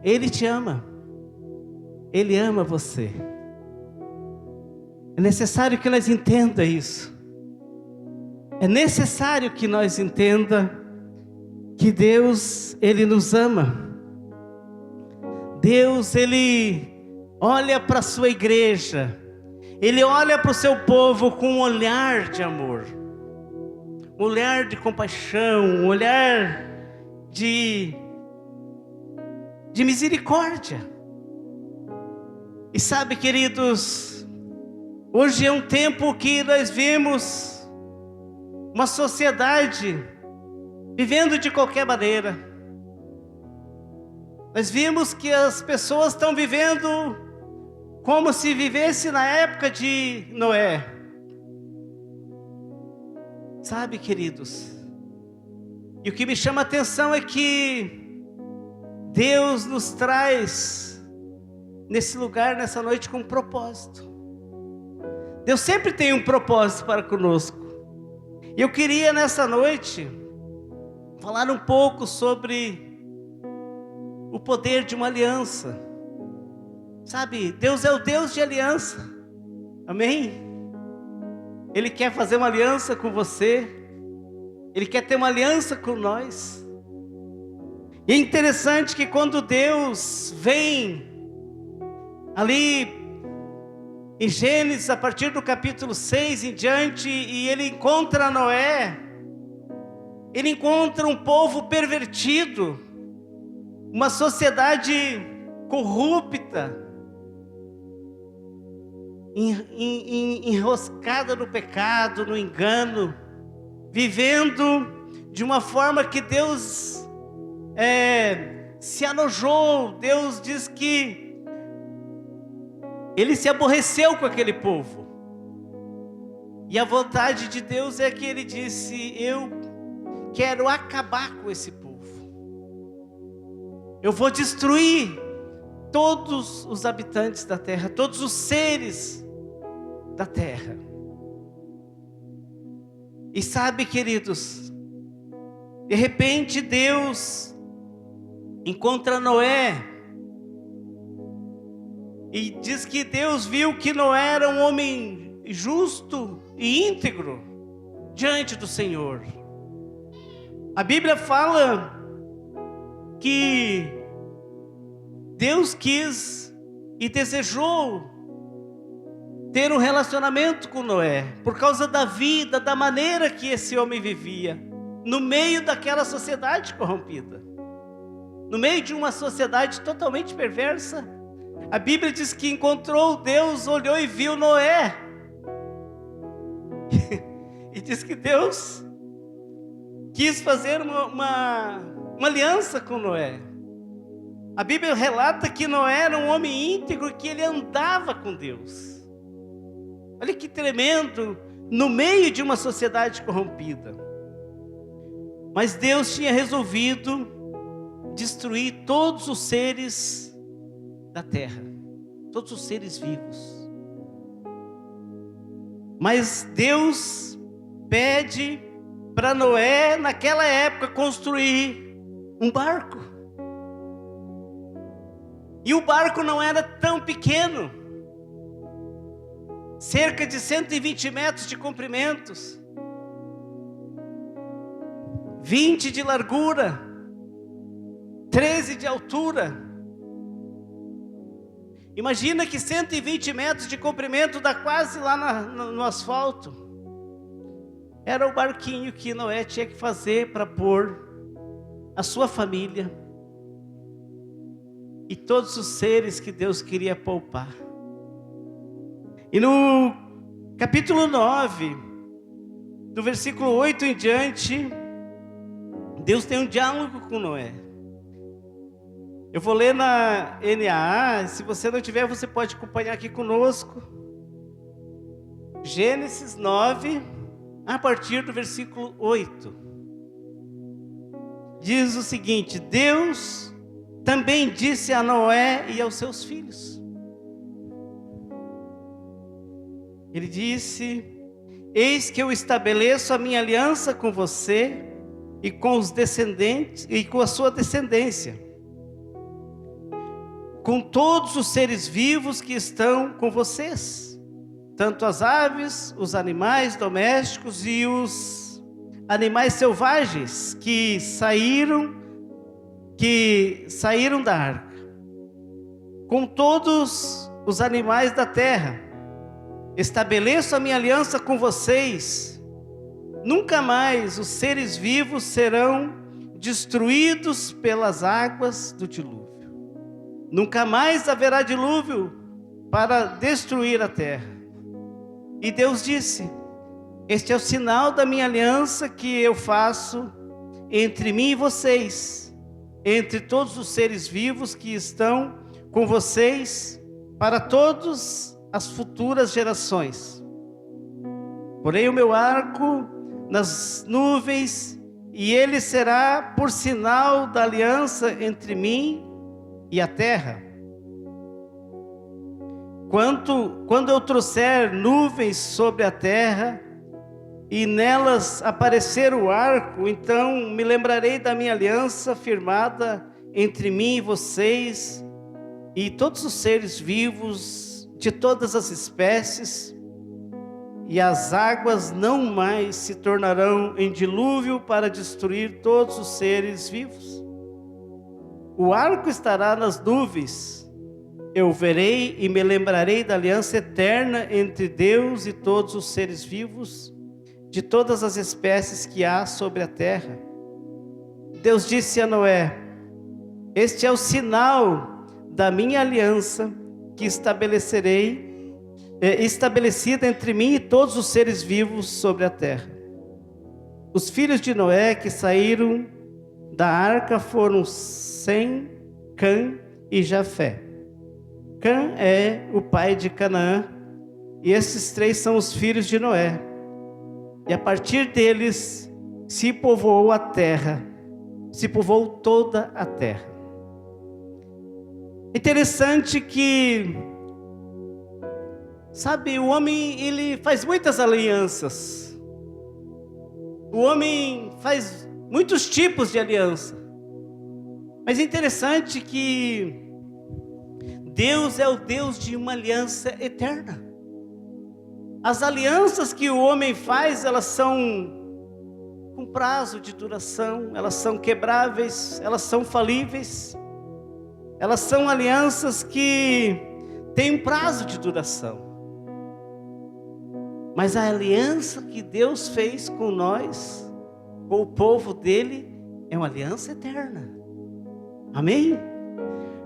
Ele te ama. Ele ama você. É necessário que nós entenda isso. É necessário que nós entenda que Deus, Ele nos ama. Deus, Ele olha para a sua igreja. Ele olha para o seu povo com um olhar de amor. Um olhar de compaixão, um olhar de misericórdia. E sabe, queridos, hoje é um tempo que nós vemos uma sociedade vivendo de qualquer maneira. Nós vimos que as pessoas estão vivendo como se vivesse na época de Noé. Sabe, queridos, e o que me chama a atenção é que Deus nos traz nesse lugar, nessa noite, com um propósito. Deus sempre tem um propósito para conosco. E eu queria nessa noite falar um pouco sobre o poder de uma aliança. Sabe, Deus é o Deus de aliança. Amém? Ele quer fazer uma aliança com você. Ele quer ter uma aliança com nós. E é interessante que quando Deus vem ali em Gênesis, a partir do capítulo 6 em diante, e ele encontra Noé, ele encontra um povo pervertido, uma sociedade corrupta, enroscada no pecado, no engano, vivendo de uma forma que Deus se anojou. Deus diz que Ele se aborreceu com aquele povo. E a vontade de Deus é que Ele disse: eu quero acabar com esse povo. Eu vou destruir todos os habitantes da terra, todos os seres da terra. E sabe, queridos, de repente Deus encontra Noé. E diz que Deus viu que Noé era um homem justo e íntegro diante do Senhor. A Bíblia fala que Deus quis e desejou ter um relacionamento com Noé, por causa da vida, da maneira que esse homem vivia, no meio daquela sociedade corrompida, no meio de uma sociedade totalmente perversa. A Bíblia diz que encontrou Deus, olhou e viu Noé. E diz que Deus quis fazer uma aliança com Noé. A Bíblia relata que Noé era um homem íntegro, que ele andava com Deus. Olha que tremendo, no meio de uma sociedade corrompida. Mas Deus tinha resolvido destruir todos os seres da terra, todos os seres vivos. Mas Deus pede para Noé, naquela época, construir um barco. E o barco não era tão pequeno, cerca de 120 metros de comprimentos, 20 de largura, 13 de altura. Imagina que 120 metros de comprimento dá quase lá no asfalto. Era o barquinho que Noé tinha que fazer para pôr a sua família e todos os seres que Deus queria poupar. E no capítulo 9, do versículo 8 em diante, Deus tem um diálogo com Noé. Eu vou ler na NAA, se você não tiver, você pode acompanhar aqui conosco. Gênesis 9, a partir do versículo 8. Diz o seguinte: Deus também disse a Noé e aos seus filhos. Ele disse: eis que eu estabeleço a minha aliança com você e com os descendentes e com a sua descendência. com todos os seres vivos que estão com vocês, tanto as aves, os animais domésticos e os animais selvagens que saíram da arca, com todos os animais da terra. Estabeleço a minha aliança com vocês. Nunca mais os seres vivos serão destruídos pelas águas do dilúvio. Nunca mais haverá dilúvio para destruir a terra. E Deus disse: este é o sinal da minha aliança que eu faço entre mim e vocês, entre todos os seres vivos que estão com vocês, para todas as futuras gerações. Porei o meu arco nas nuvens, e ele será por sinal da aliança entre mim e a terra. Quando eu trouxer nuvens sobre a terra, e nelas aparecer o arco, então me lembrarei da minha aliança firmada entre mim e vocês, e todos os seres vivos de todas as espécies, e as águas não mais se tornarão em dilúvio para destruir todos os seres vivos. O arco estará nas nuvens. Eu verei e me lembrarei da aliança eterna entre Deus e todos os seres vivos, de todas as espécies que há sobre a terra. Deus disse a Noé: este é o sinal da minha aliança que estabelecida entre mim e todos os seres vivos sobre a terra. Os filhos de Noé que saíram da arca foram Sem, Cã e Jafé. Cã é o pai de Canaã, e esses três são os filhos de Noé. E a partir deles se povoou a terra, se povoou toda a terra. Interessante que, sabe, o homem, ele faz muitas alianças. O homem faz muitos tipos de aliança. Mas é interessante que Deus é o Deus de uma aliança eterna. As alianças que o homem faz, elas são com prazo de duração, elas são quebráveis, elas são falíveis. Elas são alianças que têm um prazo de duração. Mas a aliança que Deus fez com nós, com o povo dele, é uma aliança eterna. Amém?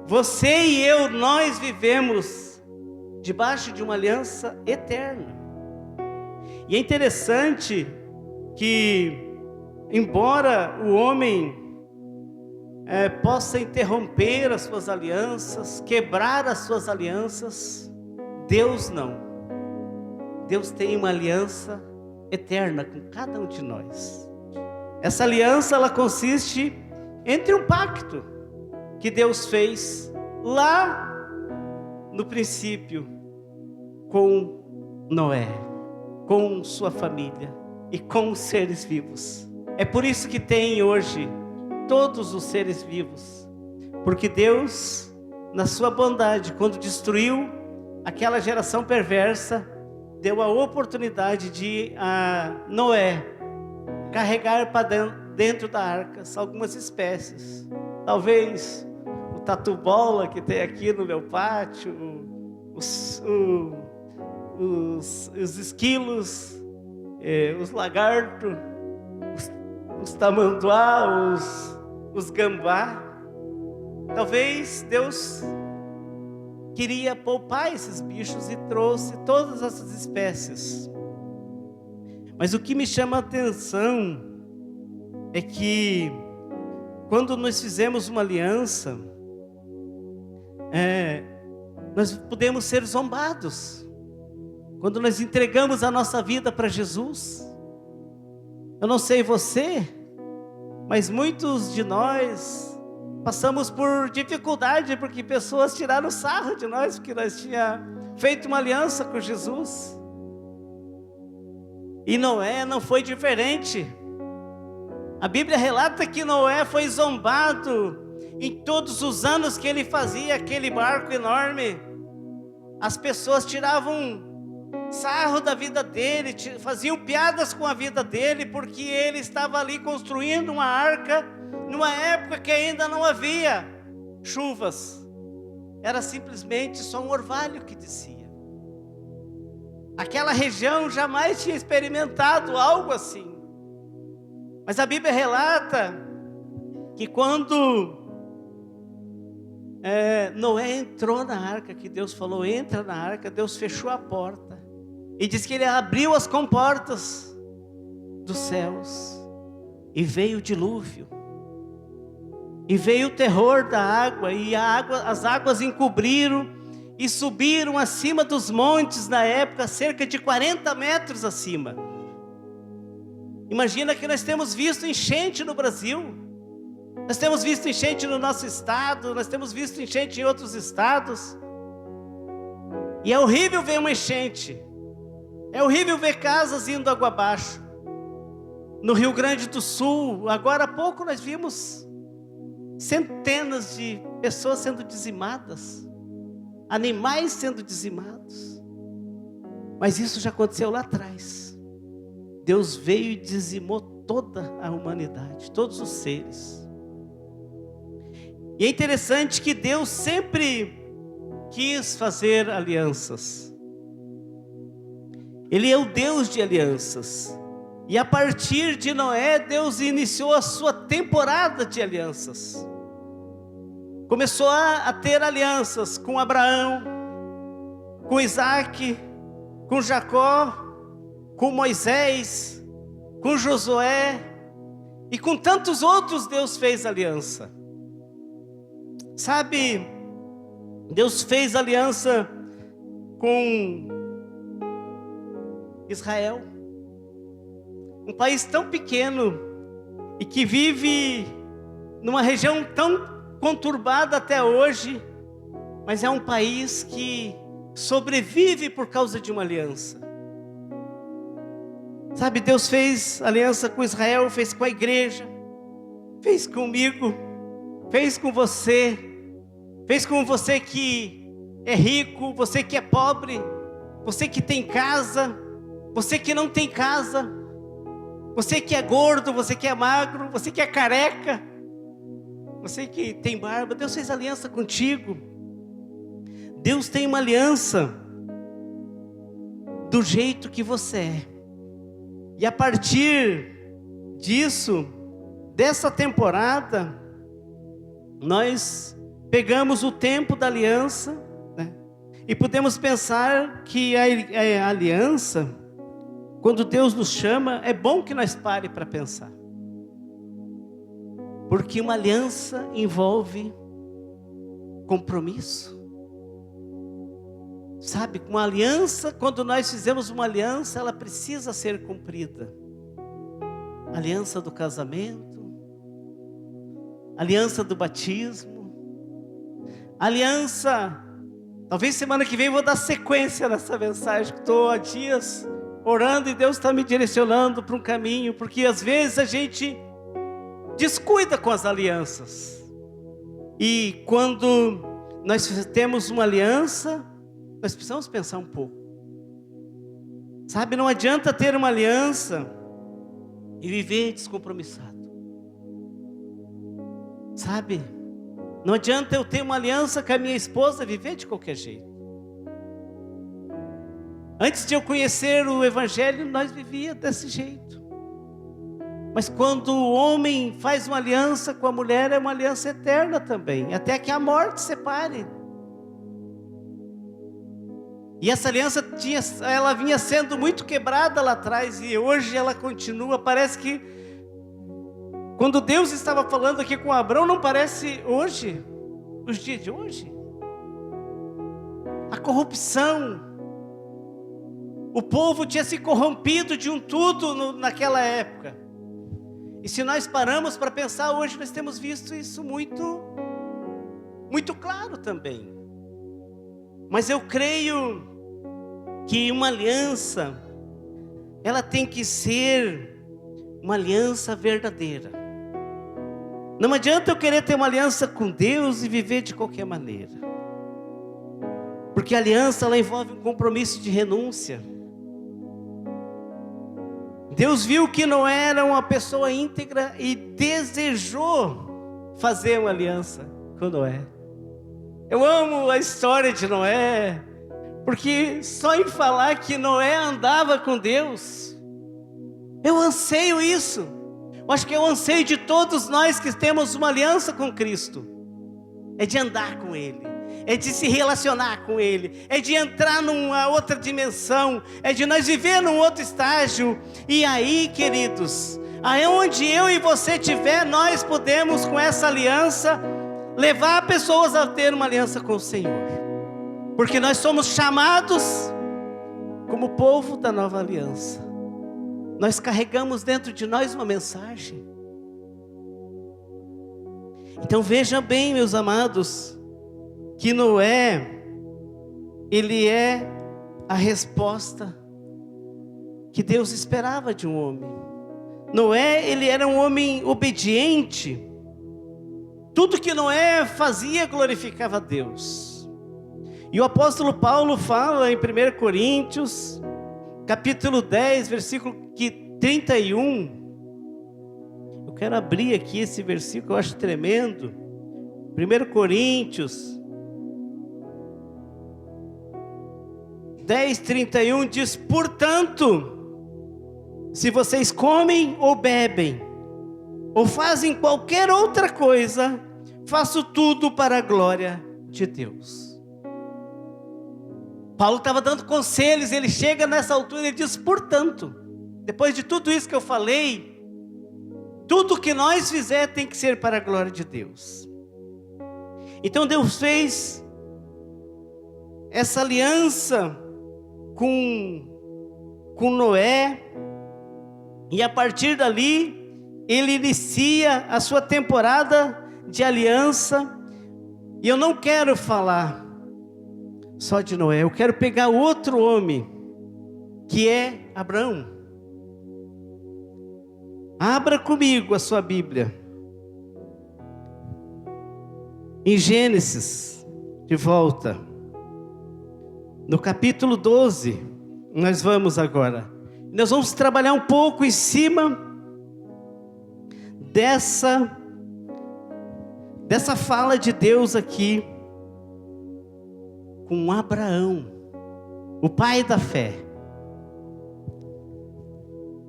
Você e eu, nós vivemos debaixo de uma aliança eterna. E é interessante que, embora o homem possa interromper as suas alianças, quebrar as suas alianças, Deus não. Deus tem uma aliança eterna com cada um de nós. Essa aliança, ela consiste entre um pacto que Deus fez lá no princípio com Noé, com sua família e com os seres vivos. É por isso que tem hoje todos os seres vivos, porque Deus, na sua bondade, quando destruiu aquela geração perversa, deu a oportunidade de Noé carregar para dentro da arca algumas espécies. Talvez o tatu-bola que tem aqui no meu pátio, os esquilos, os lagartos, os tamanduá, os gambá. Talvez Deus queria poupar esses bichos e trouxe todas essas espécies. Mas o que me chama a atenção é que quando nós fizemos uma aliança, nós podemos ser zombados. Quando nós entregamos a nossa vida para Jesus, eu não sei você, mas muitos de nós passamos por dificuldade, porque pessoas tiraram sarro de nós, porque nós tínhamos feito uma aliança com Jesus. E Noé não foi diferente. A Bíblia relata que Noé foi zombado, Em todos os anos que ele fazia aquele barco enorme, as pessoas tiravam sarro da vida dele, faziam piadas com a vida dele, porque ele estava ali construindo uma arca, numa época que ainda não havia chuvas. Era simplesmente só um orvalho que descia. Aquela região jamais tinha experimentado algo assim. Mas a Bíblia relata que quando Noé entrou na arca, que Deus falou, entra na arca, Deus fechou a porta. E diz que ele abriu as comportas dos céus. E veio o dilúvio. E veio o terror da água. E as águas encobriram e subiram acima dos montes na época, cerca de 40 metros acima. Imagina que nós temos visto enchente no Brasil. Nós temos visto enchente no nosso estado, nós temos visto enchente em outros estados. E é horrível ver uma enchente. É horrível ver casas indo água abaixo. No Rio Grande do Sul, agora há pouco nós vimos centenas de pessoas sendo dizimadas, animais sendo dizimados. Mas isso já aconteceu lá atrás. Deus veio e dizimou toda a humanidade, todos os seres. E é interessante que Deus sempre quis fazer alianças. Ele é o Deus de alianças. E a partir de Noé, Deus iniciou a sua temporada de alianças. Começou a ter alianças com Abraão, com Isaac, com Jacó, com Moisés, com Josué e com tantos outros. Deus fez aliança. Sabe, Deus fez aliança com Israel, um país tão pequeno e que vive numa região tão conturbada até hoje, mas é um país que sobrevive por causa de uma aliança. Sabe, Deus fez aliança com Israel, fez com a igreja, fez comigo, fez com você, fez com você que é rico, você que é pobre, você que tem casa, você que não tem casa, você que é gordo, você que é magro, você que é careca, você que tem barba. Deus fez aliança contigo. Deus tem uma aliança do jeito que você é. E a partir disso, dessa temporada, nós pegamos o tempo da aliança, né? E podemos pensar que a aliança, quando Deus nos chama, é bom que nós pare para pensar. Porque uma aliança envolve compromisso. Sabe, uma aliança, quando nós fizemos uma aliança, ela precisa ser cumprida. Aliança do casamento, aliança do batismo, aliança. Talvez semana que vem eu vou dar sequência nessa mensagem, que estou há dias orando e Deus está me direcionando para um caminho, porque às vezes a gente descuida com as alianças. E quando nós temos uma aliança, nós precisamos pensar um pouco. Sabe, não adianta ter uma aliança e viver descompromissado. Sabe, não adianta eu ter uma aliança com a minha esposa e viver de qualquer jeito. Antes de eu conhecer o Evangelho, nós vivíamos desse jeito. Mas quando o homem faz uma aliança com a mulher, é uma aliança eterna também, até que a morte separe. E essa aliança ela vinha sendo muito quebrada lá atrás, e hoje ela continua. Parece que quando Deus estava falando aqui com Abraão, não parece hoje, os dias de hoje. A corrupção, o povo tinha se corrompido de um tudo naquela época. E se nós paramos para pensar, hoje nós temos visto isso muito claro também. Mas eu creio que uma aliança, ela tem que ser uma aliança verdadeira. Não adianta eu querer ter uma aliança com Deus e viver de qualquer maneira. Porque a aliança, ela envolve um compromisso de renúncia. Deus viu que Noé era uma pessoa íntegra e desejou fazer uma aliança com Noé. Eu amo a história de Noé, porque só em falar que Noé andava com Deus, eu anseio isso. Eu acho que é o anseio de todos nós que temos uma aliança com Cristo. É de andar com Ele, é de se relacionar com Ele, é de entrar numa outra dimensão, é de nós viver num outro estágio. E aí, queridos, aonde eu e você estiver, nós podemos com essa aliança levar pessoas a ter uma aliança com o Senhor. Porque nós somos chamados como povo da nova aliança. Nós carregamos dentro de nós uma mensagem. Então veja bem, meus amados, que Noé, ele é a resposta que Deus esperava de um homem. Noé, ele era um homem obediente. Tudo que Noé fazia glorificava a Deus. E o apóstolo Paulo fala em 1 Coríntios, capítulo 10, versículo 31. Eu quero abrir aqui esse versículo, eu acho tremendo. 1 Coríntios 10, 31 diz: portanto, se vocês comem ou bebem, ou fazem qualquer outra coisa, faço tudo para a glória de Deus. Paulo estava dando conselhos, ele chega nessa altura e diz: portanto, depois de tudo isso que eu falei, tudo que nós fizer tem que ser para a glória de Deus. Então Deus fez essa aliança com Noé, e a partir dali ele inicia a sua temporada de aliança. E eu não quero falar só de Noé, eu quero pegar outro homem, que é Abraão. Abra comigo a sua Bíblia em Gênesis, de volta, no capítulo 12, nós vamos agora. Nós vamos trabalhar um pouco em cima dessa fala de Deus aqui com Abraão, o pai da fé.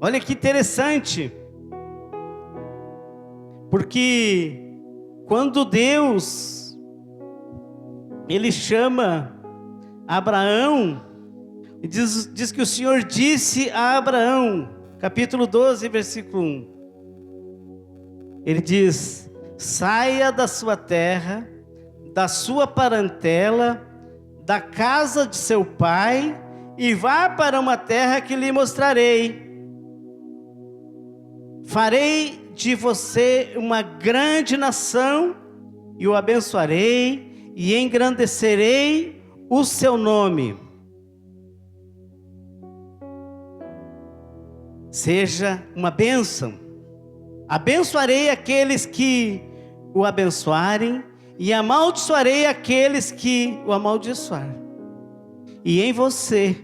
Olha que interessante, porque quando Deus ele chama Abraão, diz que o Senhor disse a Abraão, capítulo 12, versículo 1, ele diz: saia da sua terra, da sua parentela, da casa de seu pai, e vá para uma terra que lhe mostrarei. Farei de você uma grande nação, e o abençoarei, e engrandecerei o seu nome. Seja uma bênção. Abençoarei aqueles que o abençoarem, e amaldiçoarei aqueles que o amaldiçoarem. E em você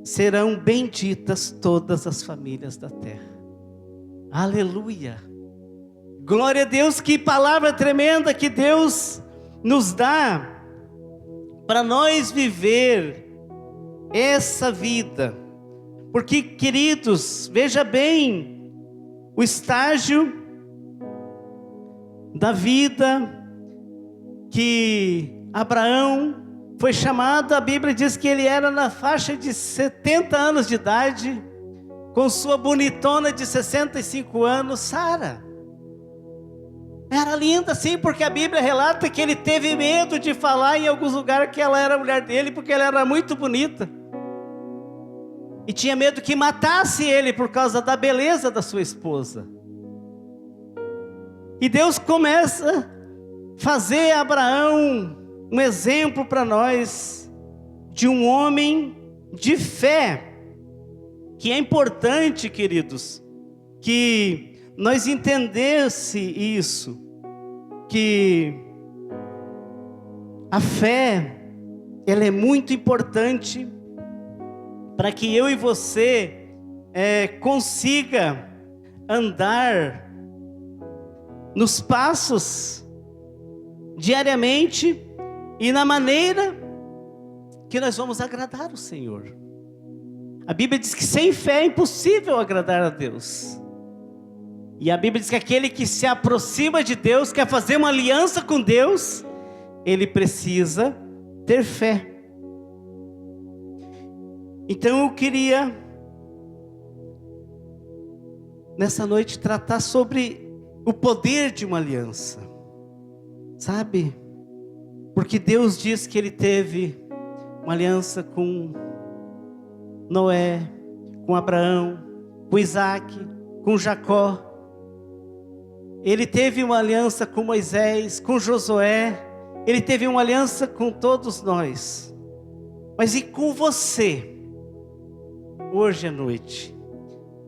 serão benditas todas as famílias da terra. Aleluia! Glória a Deus, que palavra tremenda que Deus nos dá para nós viver essa vida. Porque, queridos, veja bem o estágio da vida que Abraão foi chamado. A Bíblia diz que ele era na faixa de 70 anos de idade, com sua bonitona de 65 anos, Sara. Era linda sim, porque a Bíblia relata que ele teve medo de falar em alguns lugares que ela era a mulher dele, porque ela era muito bonita. E tinha medo que matasse ele por causa da beleza da sua esposa. E Deus começa a fazer Abraão um exemplo para nós de um homem de fé. Que é importante, queridos, que nós entendesse isso, que a fé, ela é muito importante para que eu e você consiga andar nos passos diariamente e na maneira que nós vamos agradar o Senhor. A Bíblia diz que sem fé é impossível agradar a Deus. E a Bíblia diz que aquele que se aproxima de Deus, quer fazer uma aliança com Deus, ele precisa ter fé. Então eu queria, nessa noite, tratar sobre o poder de uma aliança. Sabe? Porque Deus diz que Ele teve uma aliança com Noé, com Abraão, com Isaac, com Jacó. Ele teve uma aliança com Moisés, com Josué. Ele teve uma aliança com todos nós. Mas e com você? Hoje à noite.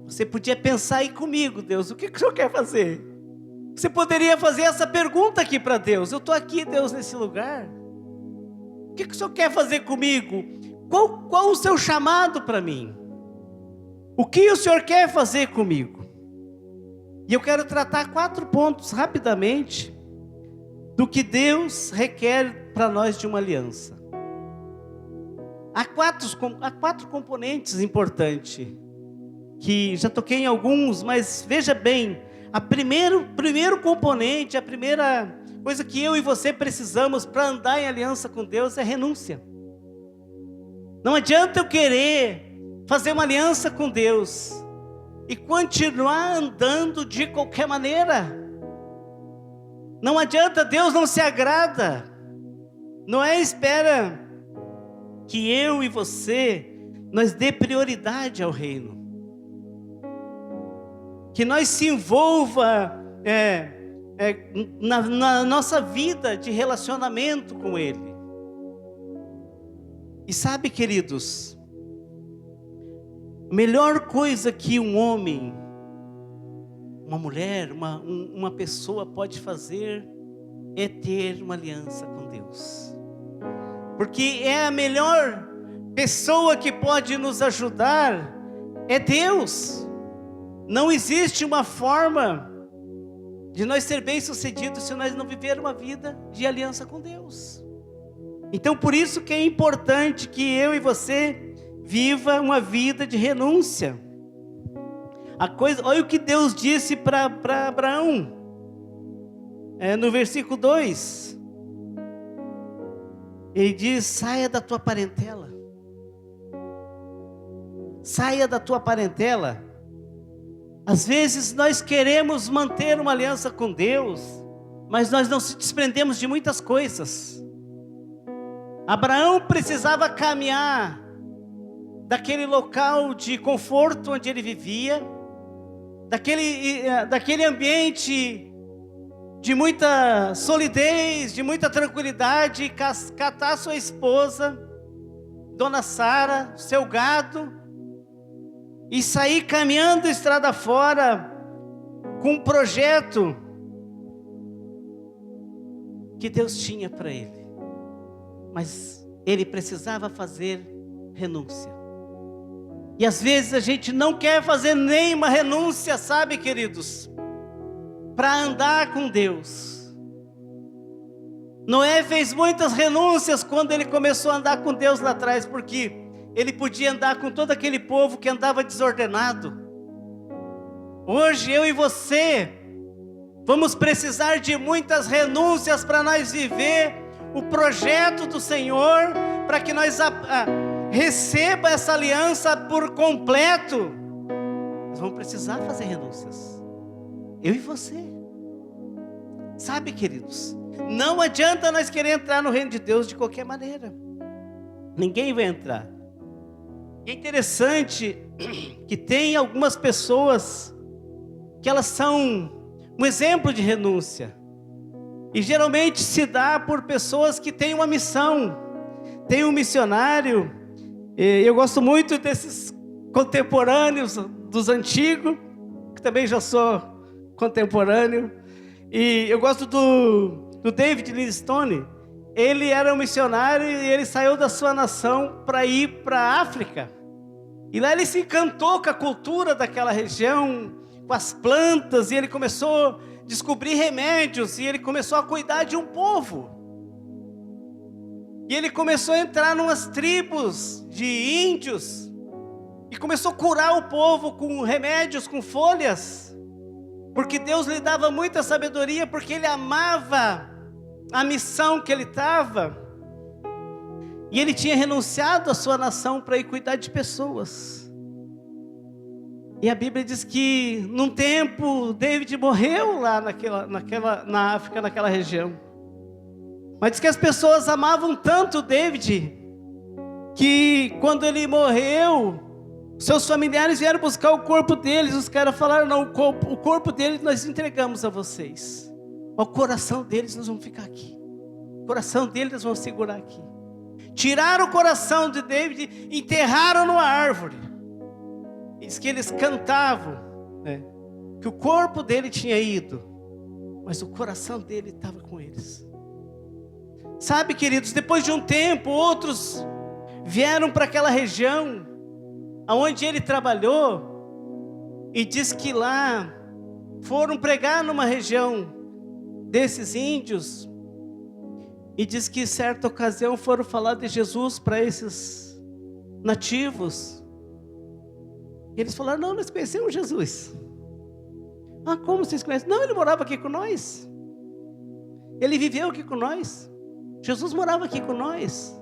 Você podia pensar aí comigo, Deus, o que o Senhor quer fazer? Você poderia fazer essa pergunta aqui para Deus. Eu estou aqui, Deus, nesse lugar. O que o Senhor quer fazer comigo? Qual o seu chamado para mim? O que o Senhor quer fazer comigo? E eu quero tratar 4 pontos rapidamente do que Deus requer para nós de uma aliança. Há quatro componentes importantes, que já toquei em alguns, mas veja bem, primeiro componente, a primeira coisa que eu e você precisamos para andar em aliança com Deus é renúncia. Não adianta eu querer fazer uma aliança com Deus e continuar andando de qualquer maneira. Não adianta, Deus não se agrada. Noé espera que eu e você, nós dê prioridade ao reino. Que nós se envolva na nossa vida de relacionamento com Ele. E sabe, queridos, a melhor coisa que um homem, uma mulher, uma pessoa pode fazer é ter uma aliança com Deus. Porque é a melhor pessoa que pode nos ajudar, é Deus. Não existe uma forma de nós ser bem-sucedidos se nós não vivermos uma vida de aliança com Deus. Então por isso que é importante que eu e você viva uma vida de renúncia. Olha o que Deus disse para Abraão, no versículo 2. Ele diz: saia da tua parentela. Saia da tua parentela. Às vezes nós queremos manter uma aliança com Deus, mas nós não se desprendemos de muitas coisas. Abraão precisava caminhar daquele local de conforto onde ele vivia, daquele ambiente de muita solidez, de muita tranquilidade, catar sua esposa, Dona Sara, seu gado, e sair caminhando estrada fora com um projeto que Deus tinha para ele. Mas ele precisava fazer renúncia. E às vezes a gente não quer fazer nenhuma renúncia, sabe, queridos? Para andar com Deus. Noé fez muitas renúncias quando ele começou a andar com Deus lá atrás, porque ele podia andar com todo aquele povo que andava desordenado. Hoje eu e você vamos precisar de muitas renúncias para nós viver o projeto do Senhor, para que nós receba essa aliança por completo. Nós vamos precisar fazer renúncias, eu e você. Sabe, queridos, não adianta nós querer entrar no reino de Deus de qualquer maneira. Ninguém vai entrar. E é interessante que tem algumas pessoas que elas são um exemplo de renúncia. E geralmente se dá por pessoas que têm uma missão. Tem um missionário, eu gosto muito desses contemporâneos dos antigos, que também já sou contemporâneo. E eu gosto do David Livingstone. Ele era um missionário e ele saiu da sua nação para ir para a África. E lá ele se encantou com a cultura daquela região, com as plantas, e ele começou a descobrir remédios, e ele começou a cuidar de um povo. E ele começou a entrar em umas tribos de índios, e começou a curar o povo com remédios, com folhas, porque Deus lhe dava muita sabedoria, porque ele amava a missão que ele estava, e ele tinha renunciado à sua nação para ir cuidar de pessoas. E a Bíblia diz que num tempo David morreu lá na África, naquela região. Mas diz que as pessoas amavam tanto David, que quando ele morreu, seus familiares vieram buscar o corpo deles. Os caras falaram: não, o corpo dele nós entregamos a vocês, o coração deles nós vamos ficar aqui, o coração deles nós vamos segurar aqui. Tiraram o coração de David, enterraram numa árvore. Diz que eles cantavam, né, que o corpo dele tinha ido, mas o coração dele estava com eles. Sabe, queridos, depois de um tempo, outros vieram para aquela região aonde ele trabalhou, e diz que lá foram pregar numa região desses índios, e diz que em certa ocasião foram falar de Jesus para esses nativos. E eles falaram: não, nós conhecemos Jesus. Ah, como vocês conhecem? Não, ele morava aqui com nós, ele viveu aqui com nós, Jesus morava aqui com nós.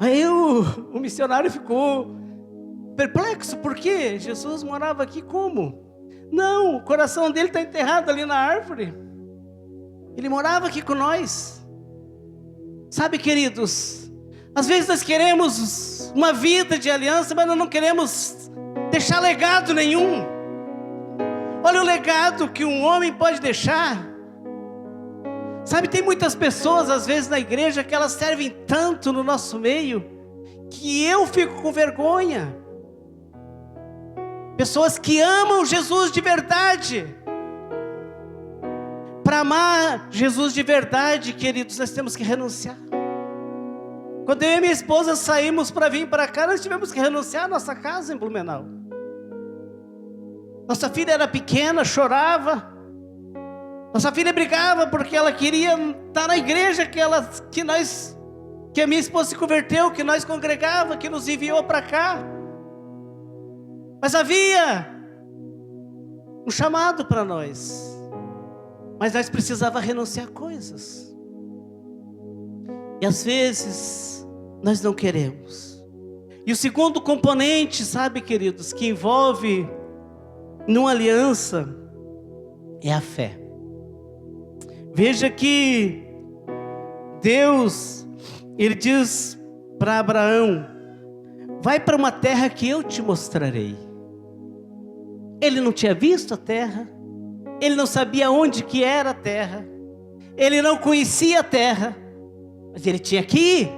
Aí o missionário ficou perplexo, por quê? Jesus morava aqui como? Não, o coração dele está enterrado ali na árvore, ele morava aqui com nós. Sabe, queridos, às vezes nós queremos uma vida de aliança, mas nós não queremos deixar legado nenhum. Olha o legado que um homem pode deixar. Sabe, tem muitas pessoas às vezes na igreja que elas servem tanto no nosso meio, que eu fico com vergonha. Pessoas que amam Jesus de verdade. Para amar Jesus de verdade, queridos, nós temos que renunciar. Quando eu e minha esposa saímos para vir para cá, nós tivemos que renunciar à nossa casa em Blumenau. Nossa filha era pequena, chorava. Nossa filha brigava porque ela queria estar na igreja que a minha esposa se converteu, que nós congregava, que nos enviou para cá. Mas havia um chamado para nós. Mas nós precisávamos renunciar a coisas. E às vezes nós não queremos. E o segundo componente, sabe, queridos, que envolve numa aliança é a fé. Veja que Deus, Ele diz para Abraão: vai para uma terra que eu te mostrarei. Ele não tinha visto a terra, ele não sabia onde que era a terra, ele não conhecia a terra, mas ele tinha que ir,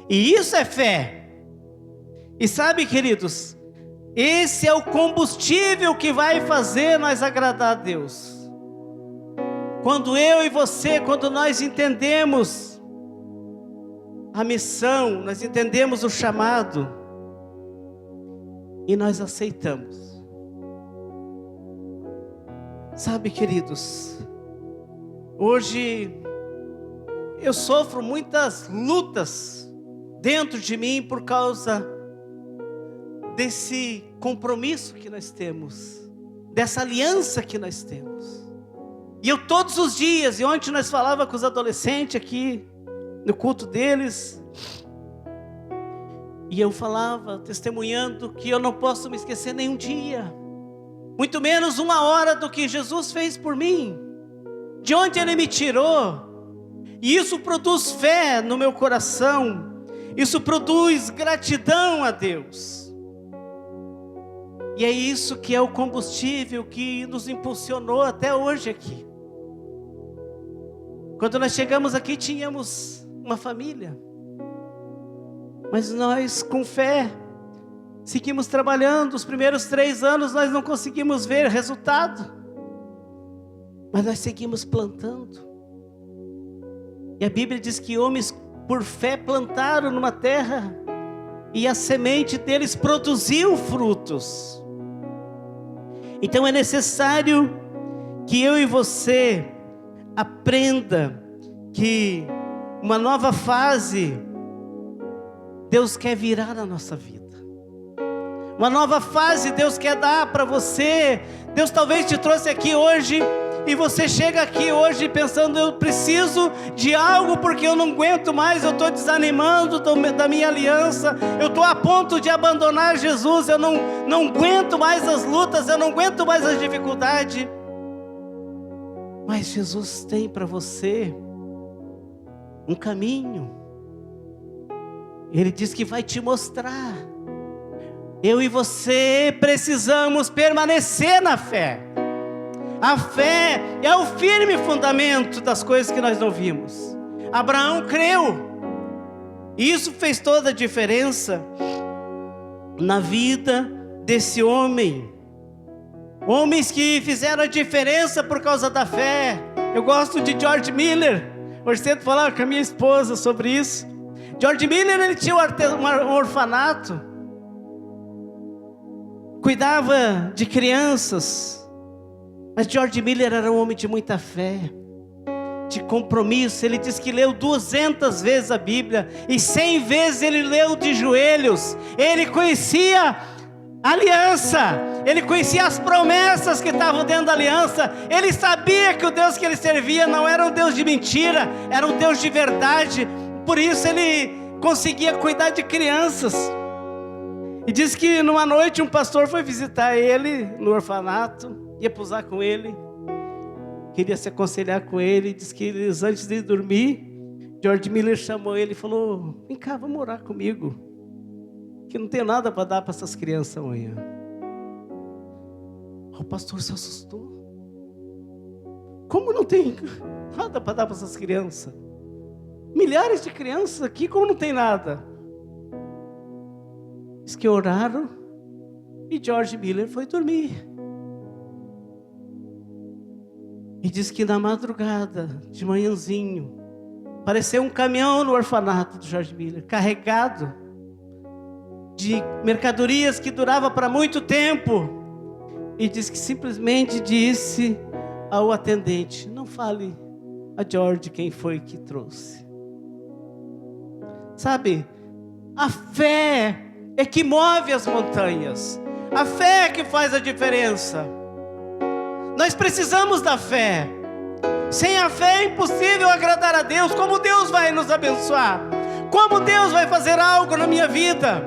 e isso é fé. E sabe, queridos, esse é o combustível que vai fazer nós agradar a Deus. Quando eu e você, quando nós entendemos a missão, nós entendemos o chamado, e nós aceitamos. Sabe, queridos, hoje eu sofro muitas lutas dentro de mim por causa desse compromisso que nós temos, dessa aliança que nós temos. E eu todos os dias, e ontem nós falávamos com os adolescentes aqui no culto deles, e eu falava, testemunhando, que eu não posso me esquecer nenhum dia, muito menos uma hora do que Jesus fez por mim, de onde Ele me tirou. E isso produz fé no meu coração, isso produz gratidão a Deus. E é isso que é o combustível que nos impulsionou até hoje aqui. Quando nós chegamos aqui, tínhamos uma família, mas nós, com fé, seguimos trabalhando. Os primeiros 3 anos nós não conseguimos ver resultado, Mas nós seguimos plantando. E a Bíblia diz que homens por fé plantaram numa terra e a semente deles produziu frutos. Então é necessário que eu e você aprenda que uma nova fase Deus quer virar na nossa vida. Uma nova fase Deus quer dar para você. Deus talvez te trouxe aqui hoje e você chega aqui hoje pensando: eu preciso de algo porque eu não aguento mais, eu estou desanimando da minha aliança, eu estou a ponto de abandonar Jesus, eu não aguento mais as lutas, eu não aguento mais as dificuldades. Mas Jesus tem para você um caminho. Ele diz que vai te mostrar. Eu e você precisamos permanecer na fé. A fé é o firme fundamento das coisas que nós não vimos. Abraão creu. E isso fez toda a diferença na vida desse homem. Homens que fizeram a diferença por causa da fé. Eu gosto de George Miller. Hoje cedo falava com a minha esposa sobre isso. George Miller, ele tinha um orfanato. Cuidava de crianças. Mas George Miller era um homem de muita fé, de compromisso. Ele diz que leu 200 vezes a Bíblia e 100 vezes ele leu de joelhos. Ele conhecia a aliança, ele conhecia as promessas que estavam dentro da aliança. Ele sabia que o Deus que ele servia não era um Deus de mentira, era um Deus de verdade. Por isso ele conseguia cuidar de crianças. E diz que numa noite um pastor foi visitar ele no orfanato, ia pousar com ele, queria se aconselhar com ele. Diz que eles, antes de dormir, George Miller chamou ele e falou: vem cá, vamos orar comigo, que não tem nada para dar para essas crianças amanhã. O pastor se assustou. Como não tem nada para dar para essas crianças? Milhares de crianças aqui, como não tem nada? Diz que oraram e George Miller foi dormir. E diz que na madrugada, de manhãzinho, apareceu um caminhão no orfanato do George Miller, carregado de mercadorias que durava para muito tempo. E diz que simplesmente disse ao atendente: não fale a George quem foi que trouxe. Sabe, a fé é que move as montanhas. A fé é que faz a diferença. Nós precisamos da fé. Sem a fé é impossível agradar a Deus. Como Deus vai nos abençoar? Como Deus vai fazer algo na minha vida?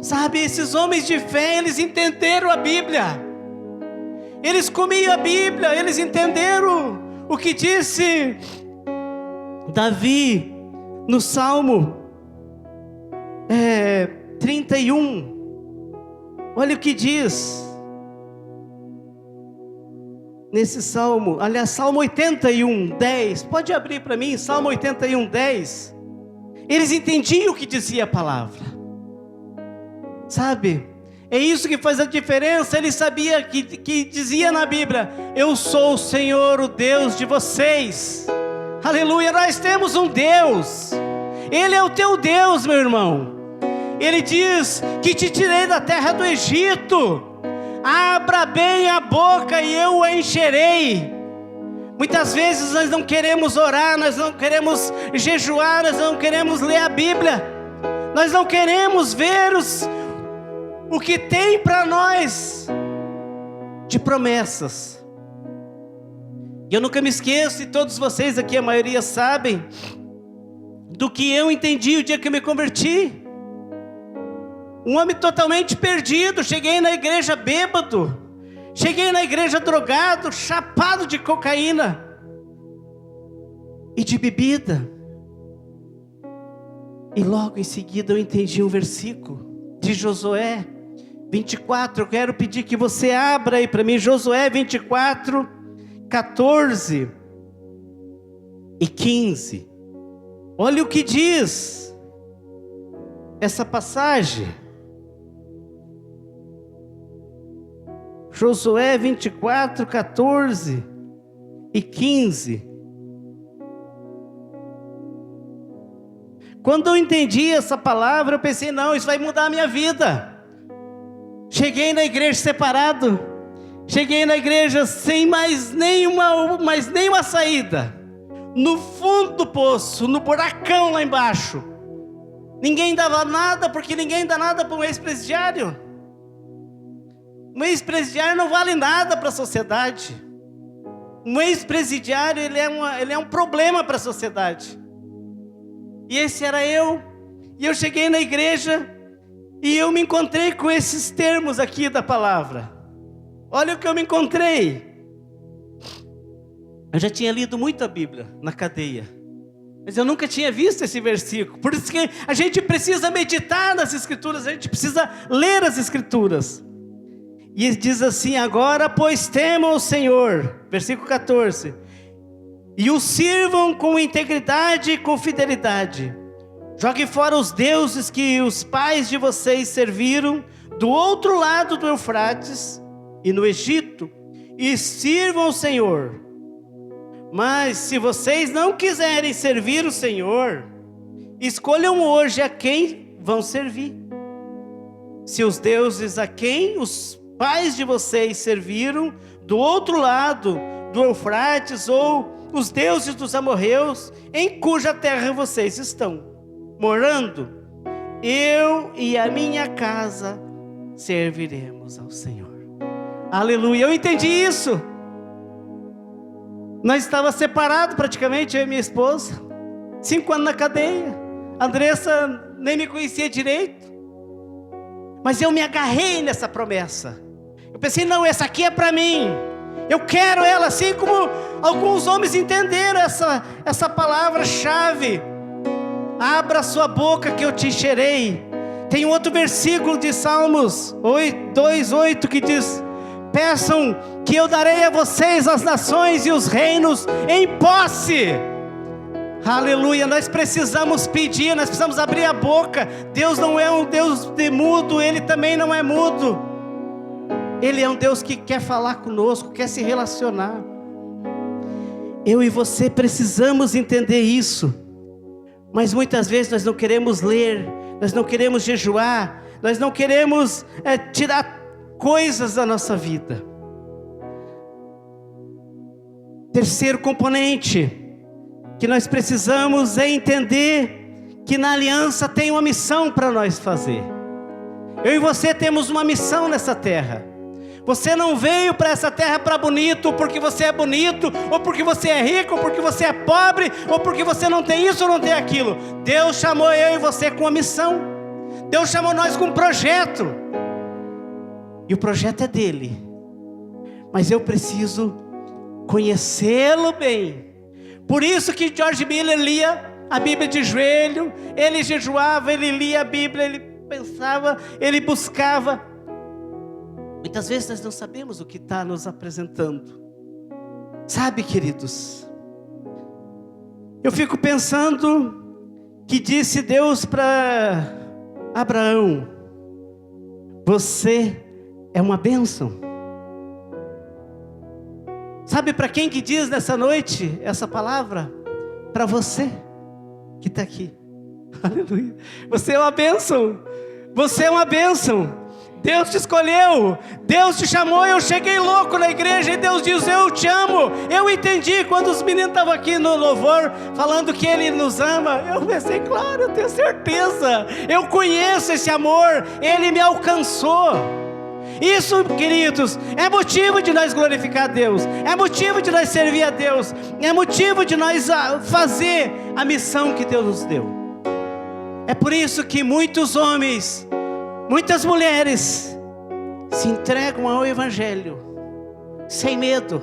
Sabe, esses homens de fé, eles entenderam a Bíblia. Eles comiam a Bíblia, eles entenderam o que disse Davi no Salmo 31. Olha o que diz nesse Salmo, aliás, Salmo 81, 10. Pode abrir para mim, Salmo 81, 10. Eles entendiam o que dizia a palavra. Sabe, é isso que faz a diferença. Ele sabia que dizia na Bíblia: eu sou o Senhor, o Deus de vocês. Aleluia, nós temos um Deus. Ele é o teu Deus, meu irmão. Ele diz que te tirei da terra do Egito. Abra bem a boca e eu a encherei. Muitas vezes nós não queremos orar, nós não queremos jejuar, nós não queremos ler a Bíblia, nós não queremos ver o que tem para nós de promessas. E eu nunca me esqueço, e todos vocês aqui, a maioria sabem, do que eu entendi o dia que eu me converti. Um homem totalmente perdido. Cheguei na igreja bêbado, cheguei na igreja drogado, chapado de cocaína e de bebida. E logo em seguida eu entendi um versículo de Josué 24. Eu quero pedir que você abra aí para mim, Josué 24, 14 e 15. Olha o que diz essa passagem. Josué 24, 14 e 15. Quando eu entendi essa palavra, eu pensei, não, isso vai mudar a minha vida. Cheguei na igreja separado, cheguei na igreja sem mais nenhuma saída, no fundo do poço, no buracão lá embaixo. Ninguém dava nada, porque ninguém dá nada para um ex-presidiário. Um ex-presidiário não vale nada para a sociedade. Um ex-presidiário, ele é um problema para a sociedade. E esse era eu. E eu cheguei na igreja e eu me encontrei com esses termos aqui da palavra. Olha o que eu me encontrei. Eu já tinha lido muito a Bíblia na cadeia, mas eu nunca tinha visto esse versículo. Por isso que a gente precisa meditar nas Escrituras, a gente precisa ler as Escrituras. E diz assim: agora, pois, temam o Senhor, versículo 14, e o sirvam com integridade e com fidelidade. Joguem fora os deuses que os pais de vocês serviram do outro lado do Eufrates e no Egito, e sirvam o Senhor. Mas se vocês não quiserem servir o Senhor, escolham hoje a quem vão servir. Se os deuses a quem os pais de vocês serviram do outro lado do Eufrates, ou os deuses dos amorreus, em cuja terra vocês estão morando, eu e a minha casa serviremos ao Senhor. Aleluia, eu entendi isso. Nós estávamos separados praticamente, eu e minha esposa, 5 anos na cadeia. A Andressa nem me conhecia direito, mas eu me agarrei nessa promessa. Eu pensei, não, essa aqui é para mim. Eu quero ela, assim como alguns homens entenderam essa palavra-chave. Abra sua boca que eu te encherei. Tem um outro versículo de Salmos 2:8 que diz: peçam que eu darei a vocês as nações e os reinos em posse. Aleluia, nós precisamos pedir, nós precisamos abrir a boca. Deus não é um Deus de mudo, Ele também não é mudo. Ele é um Deus que quer falar conosco, quer se relacionar. Eu e você precisamos entender isso. Mas muitas vezes nós não queremos ler, nós não queremos jejuar, nós não queremos tirar coisas da nossa vida. Terceiro componente que nós precisamos é entender que na aliança tem uma missão para nós fazer. Eu e você temos uma missão nessa terra. Você não veio para essa terra para bonito, porque você é bonito, ou porque você é rico, ou porque você é pobre, ou porque você não tem isso ou não tem aquilo. Deus chamou eu e você com uma missão. Deus chamou nós com um projeto. E o projeto é dele. Mas eu preciso conhecê-lo bem. Por isso que George Miller lia a Bíblia de joelho, ele jejuava, ele lia a Bíblia, ele pensava, ele buscava. Muitas vezes nós não sabemos o que está nos apresentando. Sabe, queridos, eu fico pensando que disse Deus para Abraão: você é uma bênção. Sabe para quem que diz nessa noite essa palavra? Para você que está aqui. Aleluia. Você é uma bênção. Você é uma bênção. Deus te escolheu, Deus te chamou. Eu cheguei louco na igreja e Deus diz: eu te amo. Eu entendi quando os meninos estavam aqui no louvor falando que Ele nos ama. Eu pensei, claro, eu tenho certeza. Eu conheço esse amor, Ele me alcançou. Isso, queridos, é motivo de nós glorificar a Deus, é motivo de nós servir a Deus, é motivo de nós fazer a missão que Deus nos deu. É por isso que muitos homens, muitas mulheres se entregam ao Evangelho sem medo,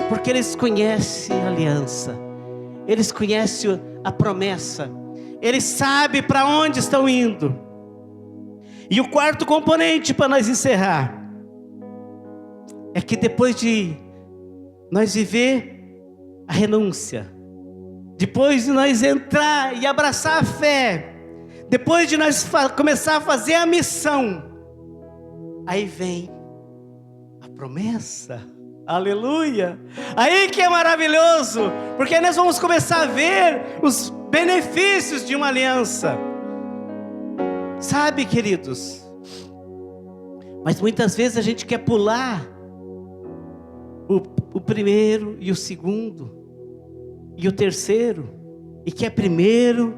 porque eles conhecem a aliança, eles conhecem a promessa, eles sabem para onde estão indo. E o quarto componente para nós encerrar é que depois de nós viver a renúncia, depois de nós entrar e abraçar a fé, depois de nós começar a fazer a missão, aí vem a promessa. Aleluia! Aí que é maravilhoso, porque nós vamos começar a ver os benefícios de uma aliança. Sabe, queridos? Mas muitas vezes a gente quer pular o primeiro e o segundo e o terceiro, e quer primeiro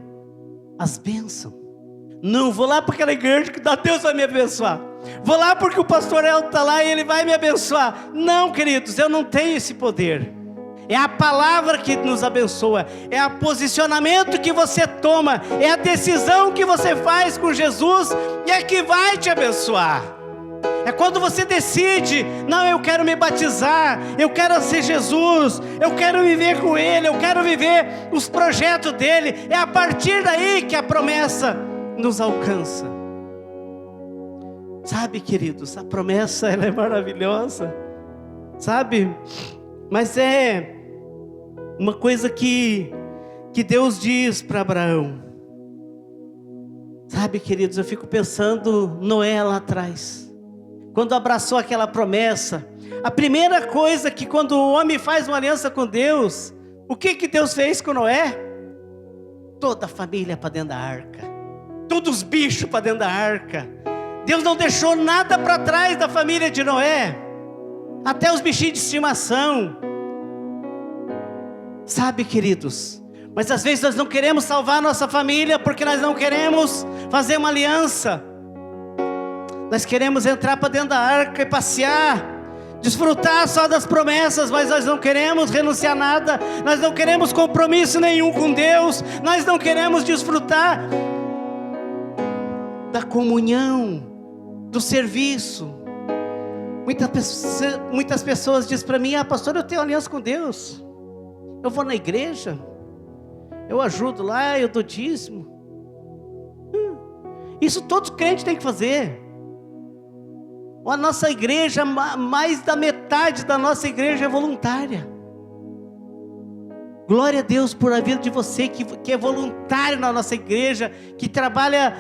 as bênçãos. Não, vou lá para aquela igreja que Deus vai me abençoar. Vou lá porque o pastor Elton está lá e ele vai me abençoar. Não, queridos, eu não tenho esse poder. É a palavra que nos abençoa. É o posicionamento que você toma. É a decisão que você faz com Jesus. E é que vai te abençoar. É quando você decide: não, eu quero me batizar, eu quero ser Jesus, eu quero viver com Ele, eu quero viver os projetos dEle. É a partir daí que a promessa nos alcança. Sabe, queridos, a promessa, ela é maravilhosa, sabe? Mas é uma coisa que Deus diz para Abraão. Sabe, queridos, eu fico pensando Noé lá atrás, quando abraçou aquela promessa. A primeira coisa que quando o homem faz uma aliança com Deus, o que Deus fez com Noé? Toda a família para dentro da arca, todos os bichos para dentro da arca. Deus não deixou nada para trás da família de Noé, até os bichinhos de estimação. Sabe, queridos, mas às vezes nós não queremos salvar a nossa família, porque nós não queremos fazer uma aliança. Nós queremos entrar para dentro da arca e passear, desfrutar só das promessas, mas nós não queremos renunciar a nada. Nós não queremos compromisso nenhum com Deus. Nós não queremos desfrutar da comunhão, do serviço. Muitas pessoas dizem para mim: pastor, eu tenho aliança com Deus, eu vou na igreja, eu ajudo lá, eu dou dízimo. Isso todo crente tem que fazer. A nossa igreja, mais da metade da nossa igreja é voluntária. Glória a Deus por a vida de você que é voluntário na nossa igreja, que trabalha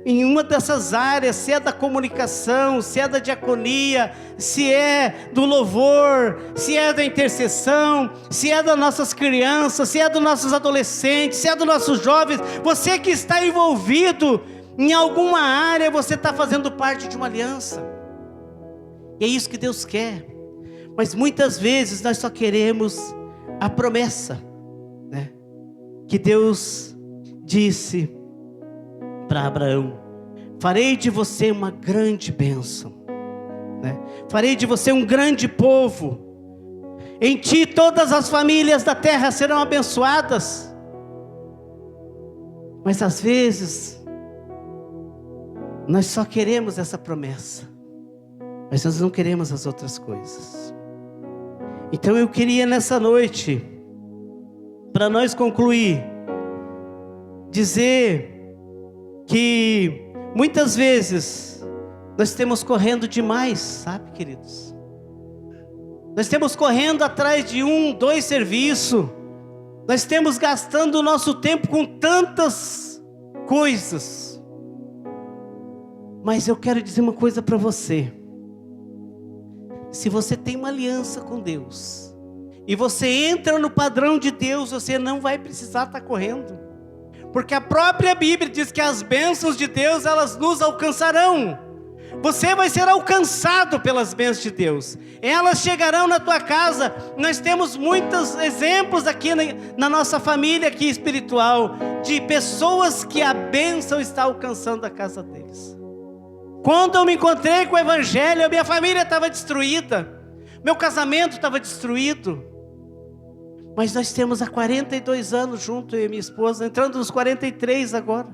em uma dessas áreas, se é da comunicação, se é da diaconia, se é do louvor, se é da intercessão, se é das nossas crianças, se é dos nossos adolescentes, se é dos nossos jovens. Você que está envolvido em alguma área, você está fazendo parte de uma aliança. E é isso que Deus quer. Mas muitas vezes nós só queremos a promessa, né? Que Deus disse para Abraão: farei de você uma grande bênção, né? Farei de você um grande povo. Em ti todas as famílias da terra serão abençoadas. Mas às vezes nós só queremos essa promessa, mas nós não queremos as outras coisas. Então eu queria nessa noite, para nós concluir, dizer que muitas vezes nós temos correndo demais, sabe, queridos? Nós temos correndo atrás de 1, 2 serviços. Nós temos gastando o nosso tempo com tantas coisas. Mas eu quero dizer uma coisa para você. Se você tem uma aliança com Deus e você entra no padrão de Deus, você não vai precisar estar correndo, porque a própria Bíblia diz que as bênçãos de Deus, elas nos alcançarão. Você vai ser alcançado pelas bênçãos de Deus, elas chegarão na tua casa. Nós temos muitos exemplos aqui na nossa família aqui espiritual, de pessoas que a bênção está alcançando a casa deles. Quando eu me encontrei com o Evangelho, a minha família estava destruída, meu casamento estava destruído. Mas nós temos há 42 anos junto, eu e minha esposa, entrando nos 43 agora,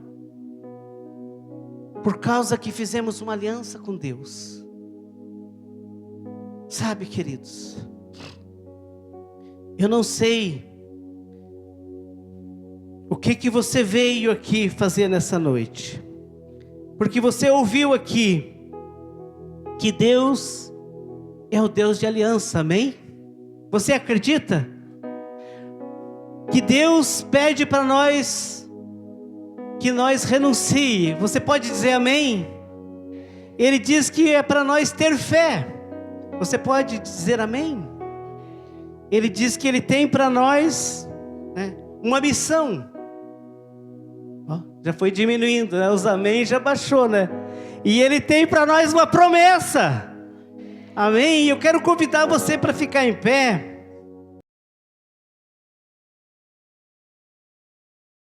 por causa que fizemos uma aliança com Deus. Sabe, queridos, eu não sei o que você veio aqui fazer nessa noite, porque você ouviu aqui que Deus é o Deus de aliança, amém? Você acredita que Deus pede para nós que nós renuncie? Você pode dizer amém? Ele diz que é para nós ter fé. Você pode dizer amém? Ele diz que Ele tem para nós, né, uma missão. Ó, já foi diminuindo, né? Os amém já baixou, né? E Ele tem para nós uma promessa. Amém? Eu quero convidar você para ficar em pé.